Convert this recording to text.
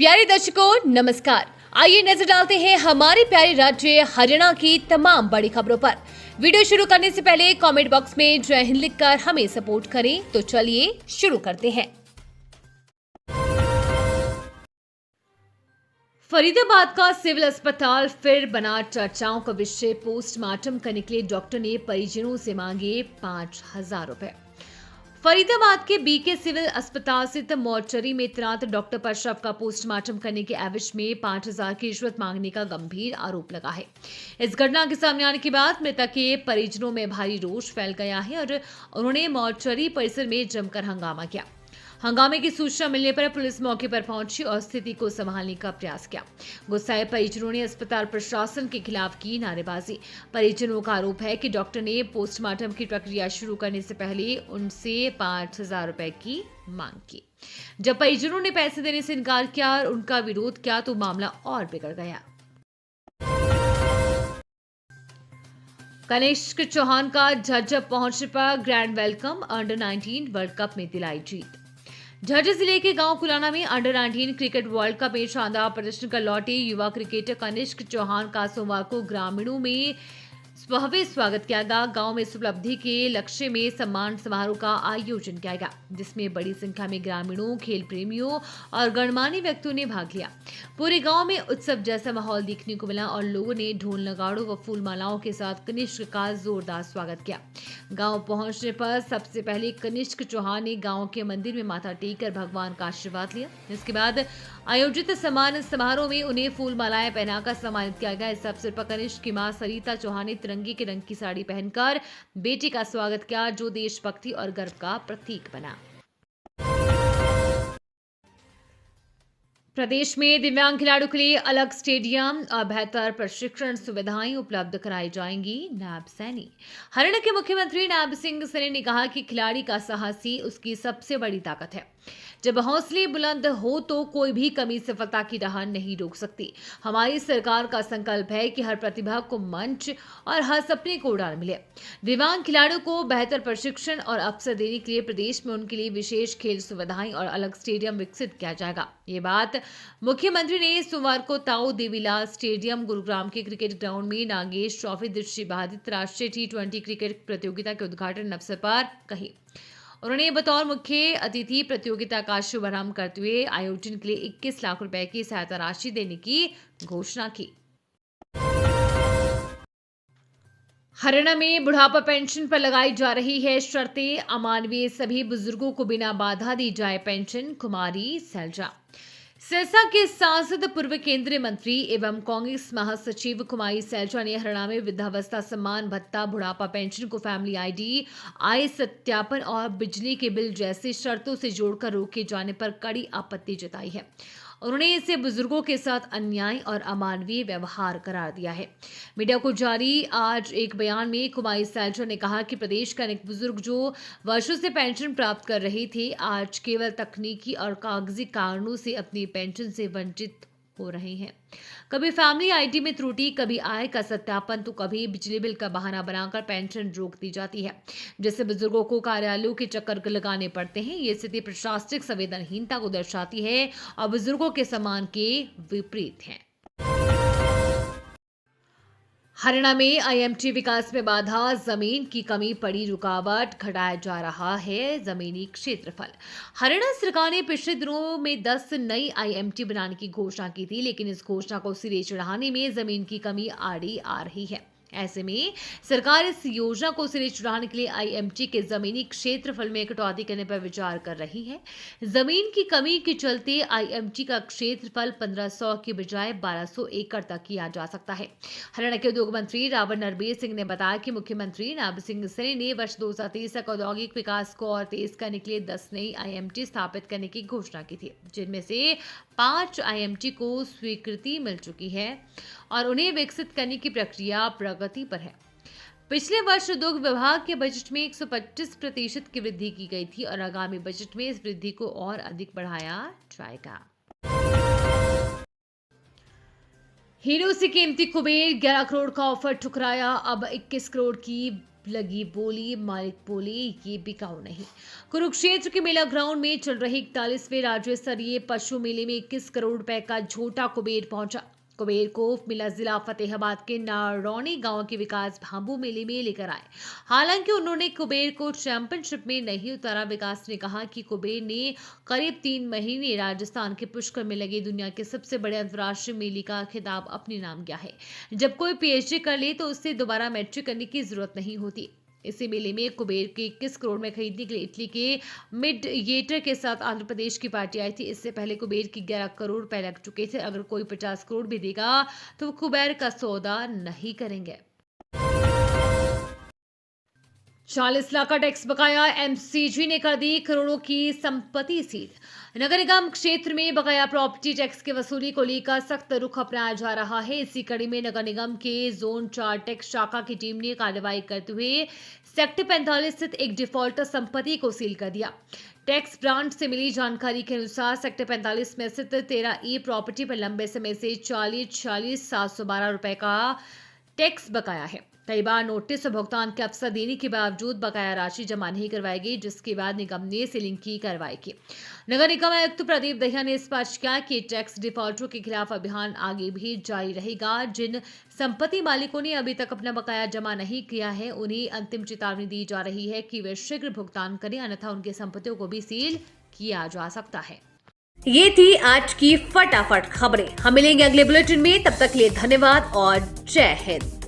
प्यारे दर्शकों नमस्कार। आइए नजर डालते हैं हमारे प्यारे राज्य हरियाणा की तमाम बड़ी खबरों पर। वीडियो शुरू करने से पहले कमेंट बॉक्स में जय हिंद लिखकर हमें सपोर्ट करें। तो चलिए शुरू करते हैं। फरीदाबाद का सिविल अस्पताल फिर बना चर्चाओं का विषय। पोस्टमार्टम करने के लिए डॉक्टर ने परिजनों से मांगे 5,000 रुपए। फरीदाबाद के बीके सिविल अस्पताल स्थित मोर्चरी में तैनात डॉक्टर पर शव का पोस्टमार्टम करने के एवज में 5,000 की रिश्वत मांगने का गंभीर आरोप लगा है। इस घटना के सामने आने के बाद मृतक के परिजनों में भारी रोष फैल गया है और उन्होंने मोर्चरी परिसर में जमकर हंगामा किया। हंगामे की सूचना मिलने पर पुलिस मौके पर पहुंची और स्थिति को संभालने का प्रयास किया। गुस्साए परिजनों ने अस्पताल प्रशासन के खिलाफ की नारेबाजी। परिजनों का आरोप है कि डॉक्टर ने पोस्टमार्टम की प्रक्रिया शुरू करने से पहले उनसे 5,000 रुपए की मांग की। जब परिजनों ने पैसे देने से इनकार किया और उनका विरोध किया तो मामला और बिगड़ गया। कनिष्क चौहान का झज्जर पहुंचने पर grand welcome. Under 19 world cup में दिलाई जीत। झज्जर जिले के गांव कुलाना में अंडर 19 क्रिकेट वर्ल्ड कप में शानदार प्रदर्शन कर लौटे युवा क्रिकेटर कनिष्क चौहान का सोमवार को ग्रामीणों में भव्य स्वागत किया गया। गांव में इस उपलब्धि के लक्ष्य में सम्मान समारोह का आयोजन किया गया, जिसमें बड़ी संख्या में ग्रामीणों, खेल प्रेमियों और गणमान्य व्यक्तियों ने भाग लिया। पूरे गांव में उत्सव जैसा माहौल देखने को मिला और लोगों ने ढोल नगाड़ों व फूल मालाओं के साथ कनिष्क का जोरदार स्वागत किया। गांव पहुंचने पर सबसे पहले कनिष्क चौहान ने गांव के मंदिर में माथा टेक कर भगवान का आशीर्वाद लिया। इसके बाद आयोजित सम्मान समारोह में उन्हें फूल मालाएं पहनाकर सम्मानित किया गया। इस अवसर पर कनिष्क की मां सरिता चौहान ने तिरंगे के रंग की साड़ी पहनकर बेटे का स्वागत किया, जो देशभक्ति और गर्व का प्रतीक बना। प्रदेश में दिव्यांग खिलाड़ियों के लिए अलग स्टेडियम और बेहतर प्रशिक्षण सुविधाएं उपलब्ध कराई जाएंगी। नायब सैनी। हरियाणा के मुख्यमंत्री नायब सिंह सैनी ने कहा कि खिलाड़ी का साहस ही उसकी सबसे बड़ी ताकत है। जब हौसले बुलंद हो तो कोई भी कमी सफलता की राह नहीं रोक सकती। हमारी सरकार का संकल्प है कि हर प्रतिभा को मंच और हर सपने को उड़ान मिले। दिव्यांग खिलाड़ियों को बेहतर प्रशिक्षण और अवसर देने के लिए प्रदेश में उनके लिए विशेष खेल सुविधाएं और अलग स्टेडियम विकसित किया जाएगा। ये बात मुख्यमंत्री ने सोमवार को ताऊ देवीलाल स्टेडियम गुरुग्राम के क्रिकेट ग्राउंड में नागेश ट्रॉफी दृष्टि बाधित राष्ट्रीय T20 क्रिकेट प्रतियोगिता के उद्घाटन अवसर पर कही। उन्होंने बतौर मुख्य अतिथि प्रतियोगिता का शुभारंभ करते हुए आयोजन के लिए 21 लाख रुपए की सहायता राशि देने की घोषणा की। हरियाणा में बुढ़ापा पेंशन पर लगाई जा रही है शर्तें। अमानवीय सभी बुजुर्गों को बिना बाधा दी जाए पेंशन। कुमारी सैलजा। सिरसा के सांसद पूर्व केंद्रीय मंत्री एवं कांग्रेस महासचिव कुमारी सैलजा ने हरियाणा में वृद्धावस्था सम्मान भत्ता, बुढ़ापा पेंशन को फैमिली आईडी, आय सत्यापन और बिजली के बिल जैसी शर्तों से जोड़कर रोके जाने पर कड़ी आपत्ति जताई है। उन्होंने इसे बुजुर्गों के साथ अन्याय और अमानवीय व्यवहार करार दिया है। मीडिया को जारी आज एक बयान में कुमारी सैलजा ने कहा कि प्रदेश के अनेक बुजुर्ग जो वर्षों से पेंशन प्राप्त कर रहे थे, आज केवल तकनीकी और कागजी कारणों से अपनी पेंशन से वंचित हो रहे हैं। कभी फैमिली आईडी में त्रुटि, कभी आय का सत्यापन तो कभी बिजली बिल का बहाना बनाकर पेंशन रोक दी जाती है, जिससे बुजुर्गों को कार्यालयों के चक्कर लगाने पड़ते हैं। ये स्थिति प्रशासनिक संवेदनहीनता को दर्शाती है और बुजुर्गों के सम्मान के विपरीत है। हरियाणा में आईएमटी विकास में बाधा, जमीन की कमी पड़ी रुकावट, घटाया जा रहा है जमीनी क्षेत्रफल। हरियाणा सरकार ने पिछले दिनों में 10 नई आईएमटी बनाने की घोषणा की थी, लेकिन इस घोषणा को सिरे चढ़ाने में जमीन की कमी आड़ी आ रही है। ऐसे में सरकार इस योजना को सिरे चढ़ाने के लिए आईएमटी के जमीनी क्षेत्रफल में कटौती करने पर विचार कर रही है। जमीन की कमी के चलते आईएमटी का क्षेत्रफल 1500 की बजाय 1200 एकड़ तक किया जा सकता है। हरियाणा के उद्योग मंत्री रावण नरबीर सिंह ने बताया कि मुख्यमंत्री नायब सिंह सैनी ने वर्ष 2030 तक औद्योगिक विकास को और तेज करने के लिए 10 नई आईएमटी स्थापित करने की घोषणा की थी, जिनमें से 5 आईएमटी को स्वीकृति मिल चुकी है और उन्हें विकसित करने की प्रक्रिया प्रगति पर है। पिछले वर्ष उद्योग विभाग के बजट में 125% की वृद्धि की गई थी और आगामी बजट में इस वृद्धि को और अधिक बढ़ाया जाएगा। हीरो से कीमती कुबेर 11 करोड़ का ऑफर ठुकराया। अब 21 करोड़ की लगी बोली, मालिक बोले ये बिकाऊ नहीं। कुरुक्षेत्र के मेला ग्राउंड में चल रहे 41वें राज्य स्तरीय पशु मेले में 21 करोड़ रुपए का झोटा कुबेर पहुंचा। कुबेर को मिला जिला फतेहाबाद के नारौनी गांव के विकास भांबू मेले में लेकर आए। हालांकि उन्होंने कुबेर को चैंपियनशिप में नहीं उतारा। विकास ने कहा कि कुबेर ने करीब 3 महीने राजस्थान के पुष्कर में लगे दुनिया के सबसे बड़े अंतर्राष्ट्रीय मेले का खिताब अपने नाम किया है। जब कोई पीएचडी कर ले तो उससे दोबारा मैट्रिक करने की जरूरत नहीं होती। इसी मेले में कुबेर के 21 करोड़ में खरीदने के लिए इटली के मिडयेटर के साथ आंध्र प्रदेश की पार्टी आई थी। इससे पहले कुबेर की 11 करोड़ रुपए लग चुके थे। अगर कोई 50 करोड़ भी देगा तो वो कुबेर का सौदा नहीं करेंगे। 40 लाख का टैक्स बकाया, एमसीजी ने कर दी करोड़ों की संपत्ति सील। नगर निगम क्षेत्र में बकाया प्रॉपर्टी टैक्स की वसूली को लेकर सख्त रुख अपनाया जा रहा है। इसी कड़ी में नगर निगम के जोन 4 टैक्स शाखा की टीम ने कार्रवाई करते हुए सेक्टर 45 स्थित एक डिफॉल्टर संपत्ति को सील कर दिया। टैक्स ब्रांच से मिली जानकारी के अनुसार सेक्टर 45 में स्थित 13E प्रॉपर्टी पर लंबे समय से 40,712 रुपए का टैक्स बकाया है। कई बार नोटिस और भुगतान के अवसर देने के बावजूद बकाया राशि जमा नहीं करवाई गई, जिसके बाद निगम ने सीलिंग की कार्रवाई की। नगर निगम आयुक्त प्रदीप दहिया ने स्पष्ट किया कि टैक्स डिफॉल्टरों के खिलाफ अभियान आगे भी जारी रहेगा। जिन संपत्ति मालिकों ने अभी तक अपना बकाया जमा नहीं किया है, उन्हें अंतिम चेतावनी दी जा रही है कि वे शीघ्र भुगतान करें, अन्यथा उनकी संपत्तियों को भी सील किया जा सकता है। ये थी आज की फटाफट खबरें। हम मिलेंगे अगले बुलेटिन में, तब तक के लिए धन्यवाद और जय हिंद।